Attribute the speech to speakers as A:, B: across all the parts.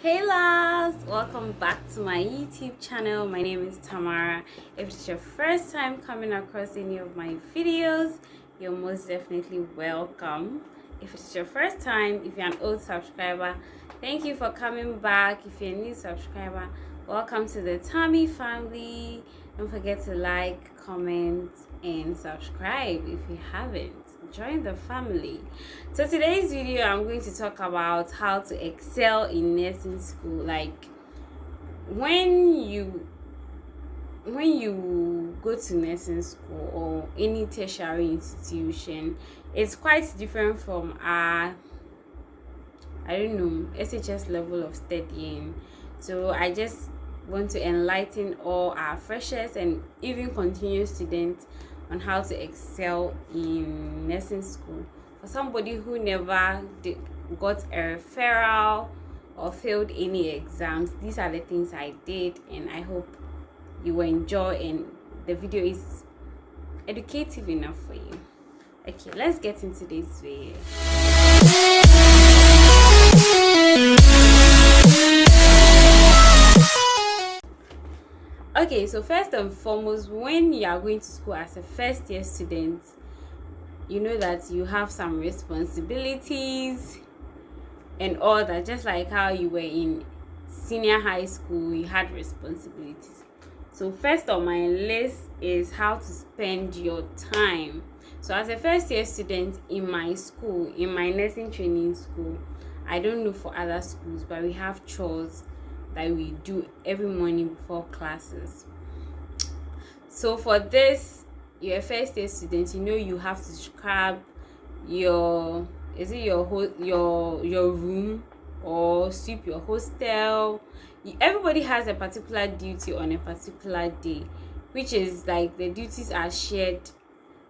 A: Hey loves, welcome back to my YouTube channel. My name is Tamara. If it's your first time coming across any of my videos, you're most definitely welcome. If it's your first time, if you're an old subscriber, thank you for coming back. If you're a new subscriber, welcome to the Tammy family. Don't forget to like, comment, and subscribe if you haven't. Join the family. So today's video, I'm going to talk about how to excel in nursing school. Like when you go to nursing school or any tertiary institution, it's quite different from our SHS level of studying. So I just want to enlighten all our freshers and even continuing students on how to excel in nursing school. For somebody who never got a referral or failed any exams, these are the things I did, and I hope you will enjoy and the video is educative enough for you. Okay, let's get into this video. Okay, so first and foremost, when you are going to school as a first year student, you know that you have some responsibilities and all that. Just like how you were in senior high school, you had responsibilities. So first on my list is how to spend your time. So as a first year student in my school, in my nursing training school, I don't know for other schools, but we have chores that we do every morning before classes. So for this, you're a first year student, you know you have to scrub your room or sweep your hostel. Everybody has a particular duty on a particular day, which is like the duties are shared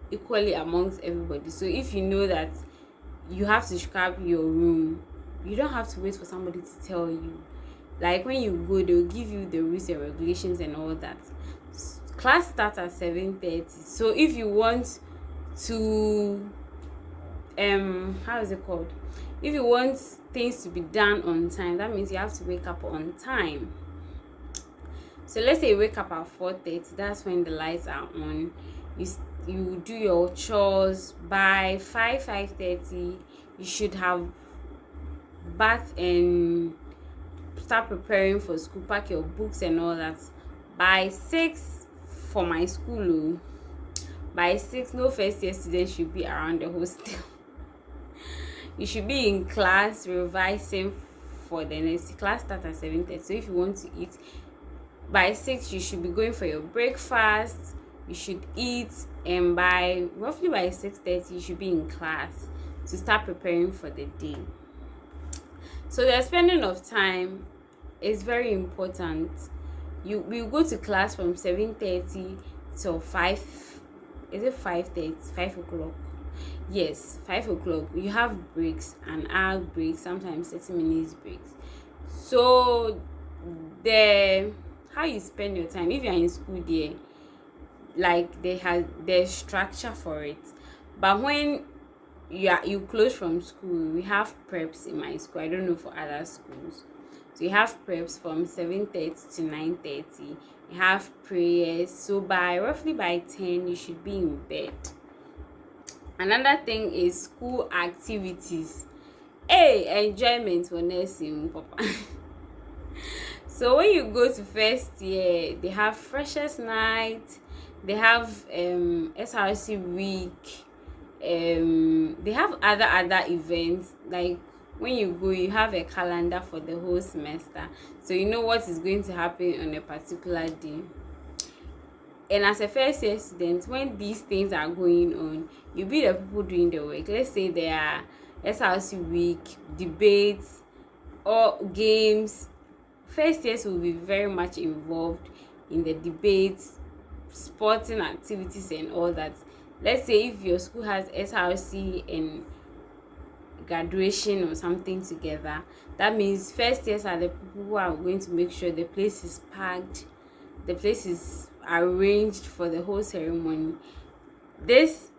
A: equally amongst everybody. So if you know that you have to scrub your room, you don't have to wait for somebody to tell you. Like when you go, they'll give you the rules and regulations and all that. Class starts at 7:30. So if you want to how is it called? If you want things to be done on time, that means you have to wake up on time. So let's say you wake up at 4:30, that's when the lights are on. You do your chores by 5:30. You should have bath and start preparing for school, pack your books and all that. By 6 for my school, by 6 no first year student should be around the hostel. You should be in class revising for the next class. Start at 7:30. So if you want to eat by 6, you should be going for your breakfast. You should eat, and roughly by 6:30 you should be in class to start preparing for the day. So the spending of time is very important. We go to class from 7:30 till 5. Is it 5:30? 5 o'clock? Yes, 5 o'clock. You have breaks, an hour break, sometimes 30 minutes breaks. So how you spend your time, if you're in school there, like there's structure for it. But when you close from school, we have preps in my school. I don't know for other schools. So you have preps from 7:30 to 9:30. You have prayers. So roughly by 10, you should be in bed. Another thing is school activities. Hey, enjoyment for nursing, papa. So when you go to first year, they have freshers night. They have SRC week. They have other events. Like when you go, you have a calendar for the whole semester, so you know what is going to happen on a particular day. And as a first year student, when these things are going on, you'll be the people doing the work. Let's say there are SRC week, debates, or games. First years will be very much involved in the debates, sporting activities and all that. Let's say if your school has SRC and graduation or something together, that means first years are the people who are going to make sure the place is packed, the place is arranged for the whole ceremony. This,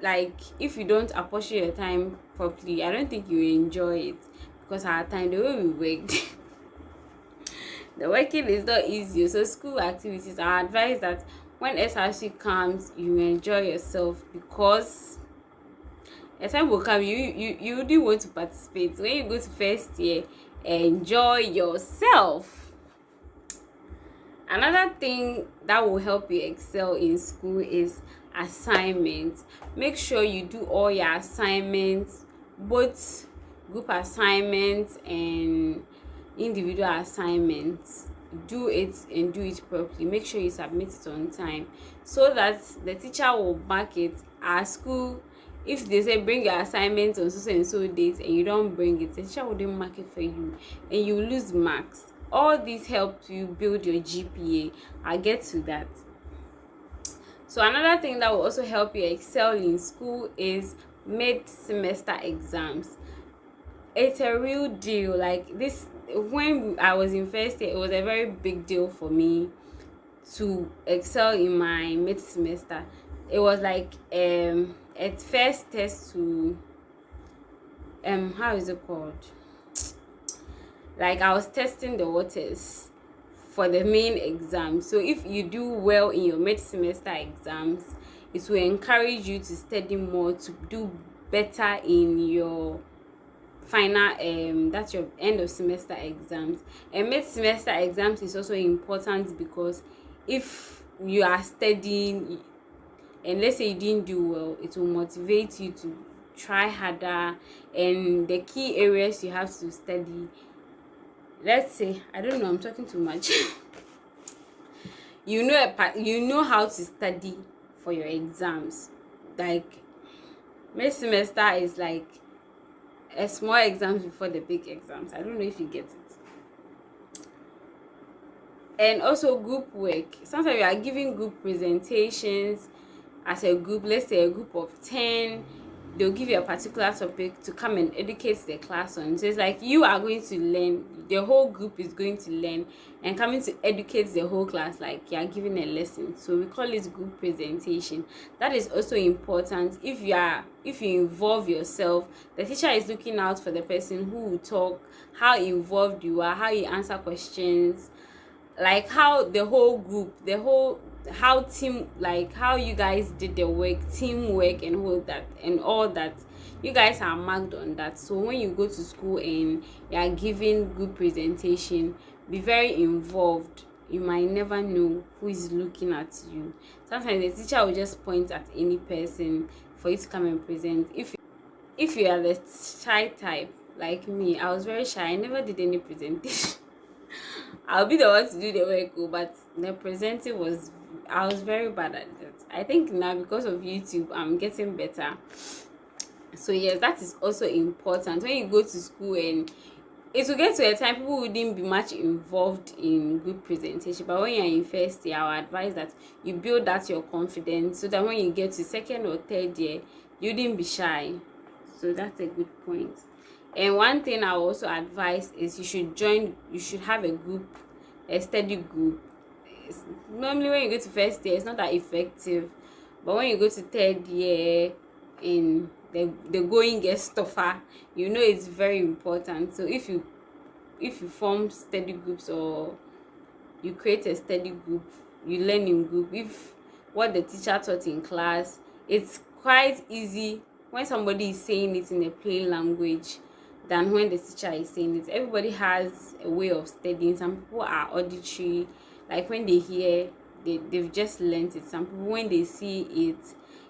A: like, if you don't apportion your time properly, I don't think you will enjoy it, because our time, the way we worked The working is not easy. So school activities, I advise that when SRC comes, you enjoy yourself, because a time will come you wouldn't want to participate. When you go to first year, enjoy yourself. Another thing that will help you excel in school is assignments. Make sure you do all your assignments, both group assignments and individual assignments. Do it and do it properly. Make sure you submit it on time, so that the teacher will mark it. At school, if they say bring your assignment on so and so date and you don't bring it, the teacher wouldn't mark it for you and you lose marks. All this helps you build your GPA. I'll get to that. So another thing that will also help you excel in school is mid-semester exams. It's a real deal. Like this, when I was in first year, it was a very big deal for me to excel in my mid-semester. It was like at first test to how is it called, like I was testing the waters for the main exam. So if you do well in your mid-semester exams, it will encourage you to study more, to do better in your final that's your end of semester exams. And mid-semester exams is also important because if you are studying and let's say you didn't do well, it will motivate you to try harder. And the key areas you have to study, let's say, I don't know, I'm talking too much. you know how to study for your exams. Like mid semester is like a small exams before the big exams. I don't know if you get it. And also group work. Sometimes you are giving group presentations as a group. Let's say a group of 10, they'll give you a particular topic to come and educate the class on. So it's like you are going to learn, the whole group is going to learn and coming to educate the whole class, like you are giving a lesson. So we call it group presentation. That is also important. If you involve yourself, the teacher is looking out for the person who will talk, how involved you are, how you answer questions, like how the whole group, how team, like how you guys did the work, teamwork and all that, you guys are marked on that. So when you go to school and you are giving good presentation, be very involved. You might never know who is looking at you. Sometimes the teacher will just point at any person for you to come and present. If you are the shy type like me, I was very shy, I never did any presentation. I'll be the one to do the work, but the presenting I was very bad at it. I think now because of YouTube, I'm getting better. So yes, that is also important. When you go to school, and it will get to a time people wouldn't be much involved in group presentation, but when you're in first year, I would advise that you build that your confidence, so that when you get to second or third year, you wouldn't be shy. So that's a good point. And one thing I also advise is you should have a study group. Normally when you go to first year, it's not that effective, but when you go to third year and the going gets tougher, it's very important. So if you form study groups, or you create a study group, you learn in group. If what the teacher taught in class, it's quite easy when somebody is saying it in a plain language than when the teacher is saying it. Everybody has a way of studying. Some people are auditory, like when they hear, they've just learned it. Some people, when they see it,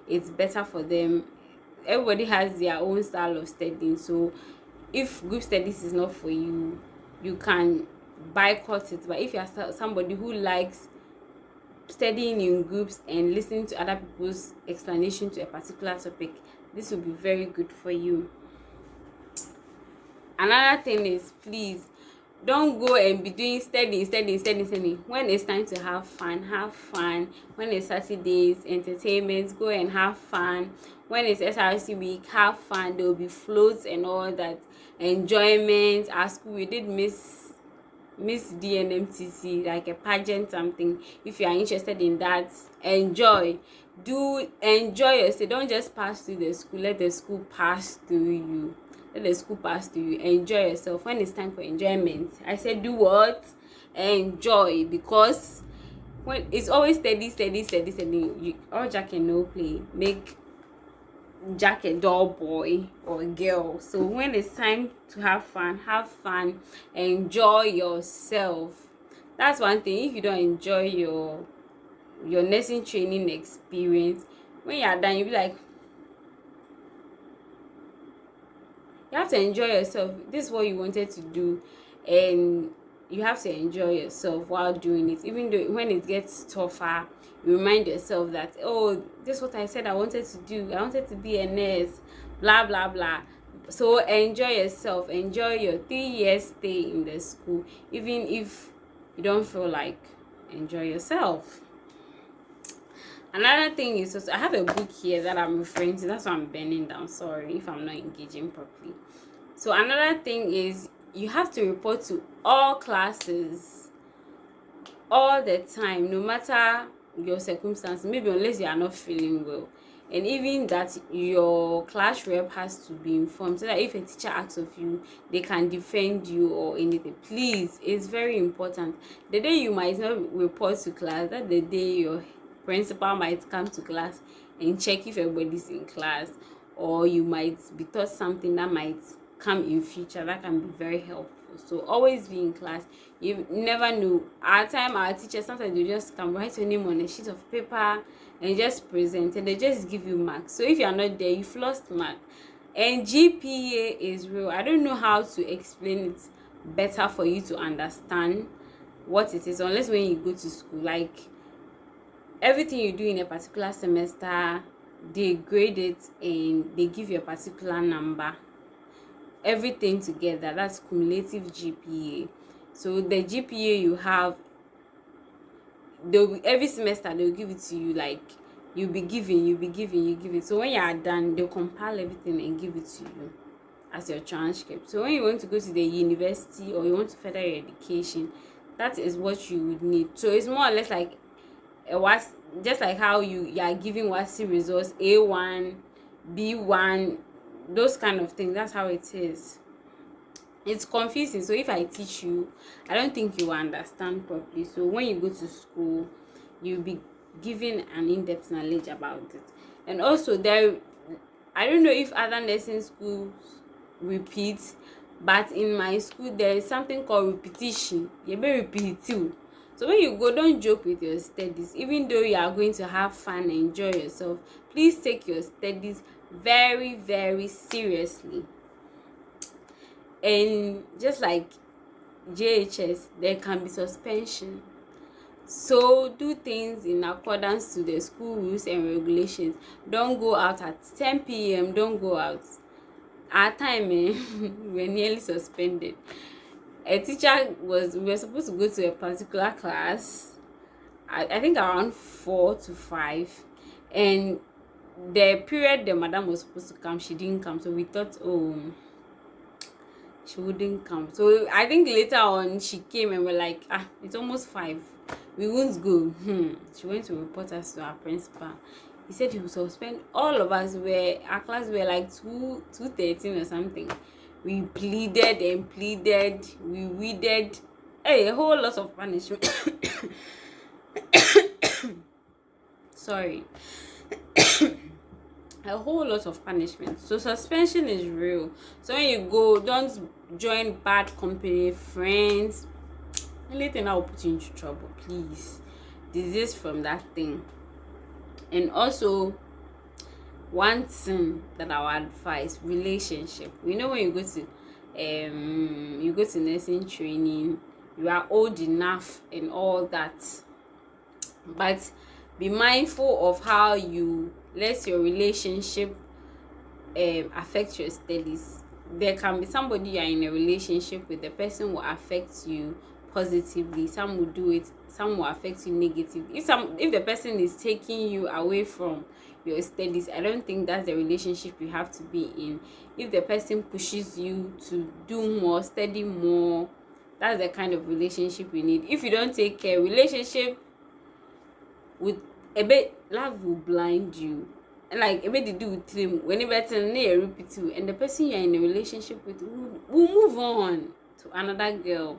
A: it's better for them. Everybody has their own style of studying. So if group studies is not for you, you can boycott it. But if you're somebody who likes studying in groups and listening to other people's explanation to a particular topic, this will be very good for you. Another thing is, please don't go and be doing studying. When it's time to have fun. When it's Saturdays, entertainment, go and have fun. When it's SRC week, have fun. There will be floats and all that, enjoyment. At school we did Miss DNMTC, like a pageant something. If you are interested in that, enjoy yourself. Don't just pass through the school, let the school pass through you. Enjoy yourself. When it's time for enjoyment, I said do what? enjoy, because when it's always steady, all Jack and no play make Jack a dull boy or a girl. So when it's time to have fun, enjoy yourself. That's one thing. If you don't enjoy your nursing training experience, when you're done, you'll be like, you have to enjoy yourself. This is what you wanted to do, and you have to enjoy yourself while doing it. Even though when it gets tougher, you remind yourself that, oh, this is what I said I wanted to do. I wanted to be a nurse, blah blah blah. So enjoy yourself. Enjoy your 3 years stay in the school, even if you don't feel like enjoy yourself. Another thing is also, I have a book here that I'm referring to. That's why I'm bending down. Sorry if I'm not engaging properly. So another thing is, you have to report to all classes all the time, no matter your circumstances. Maybe unless you are not feeling well, and even that your class rep has to be informed, so that if a teacher asks of you, they can defend you or anything. Please, it's very important. The day you might not report to class, that the day your principal might come to class and check if everybody's in class, or you might be taught something that might come in future that can be very helpful. So always be in class. You never know. Our time, our teachers sometimes they just come, write your name on a sheet of paper and just present, and they just give you marks. So if you are not there, you've lost mark. And GPA is real. I don't know how to explain it better for you to understand what it is, unless when you go to school. Like, everything you do in a particular semester, they grade it and they give you a particular number. Everything together, that's cumulative GPA. So the GPA you have, every semester they'll give it to you. Like, you give it. So when you are done, they'll compile everything and give it to you as your transcript. So when you want to go to the university or you want to further your education, that is what you would need. So it's more or less like just like how you are giving WASI results, A1, B1, those kind of things. That's how it is. It's confusing, so if I teach you, I don't think you will understand properly. So when you go to school, you'll be given an in-depth knowledge about it. And also, I don't know if other nursing schools repeat, but in my school there is something called repetition. You may repeat too. So when you go, don't joke with your studies. Even though you are going to have fun and enjoy yourself, please take your studies very, very seriously. And just like JHS, there can be suspension. So do things in accordance to the school rules and regulations. Don't go out at 10 p.m. Don't go out. Our time, we're nearly suspended. A teacher we were supposed to go to a particular class, I think around 4 to 5, and the period the madam was supposed to come, she didn't come. So we thought, oh, she wouldn't come. So I think later on she came and we're like, it's almost 5, we won't go. She went to report us to our principal. He said he would suspend all of us. Our class were like 213 or something. We pleaded and pleaded. We weeded a whole lot of punishment. Sorry. A whole lot of punishment. So suspension is real. So when you go, don't join bad company, friends. Anything that will put you into trouble, please desist from that thing. And also, one thing that I would advise, relationship. We know when you go to nursing training, you are old enough and all that, but be mindful of how you let your relationship affect your studies. There can be somebody you are in a relationship with, the person will affect you positively, some will do it, some will affect you negatively. If the person is taking you away from your studies, I don't think that's the relationship you have to be in. If the person pushes you to do more, study more, that's the kind of relationship you need. If you don't take care, relationship with a bit, love will blind you. And like a bit to do with him, whenever it's repeat you, and the person you're in a relationship with will move on to another girl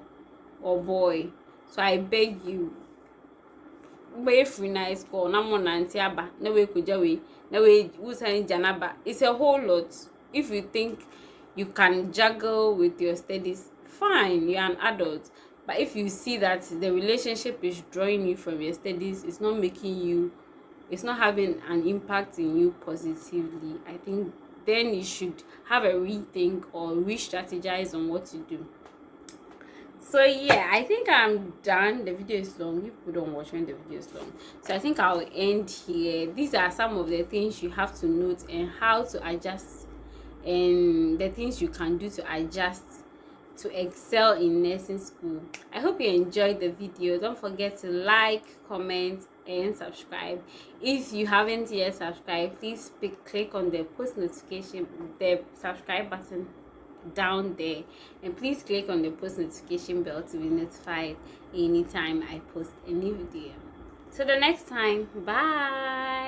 A: or boy. So I beg you, wait free nice call na mo nanti aba na we kuja we na we usan janaba. It's a whole lot. If you think you can juggle with your studies, fine, you're an adult. But if you see that the relationship is drawing you from your studies, it's not having an impact in you positively, I think then you should have a rethink or re-strategize on what to do. So yeah, I think I'm done. The video is long. People don't watch when the video is long. So I think I'll end here. These are some of the things you have to note and how to adjust, and the things you can do to adjust to excel in nursing school. I hope you enjoyed the video. Don't forget to like, comment, and subscribe. If you haven't yet subscribed, please click on the post notification, the subscribe button down there, and please click on the post notification bell to be notified anytime I post a new video. Till the next time, bye.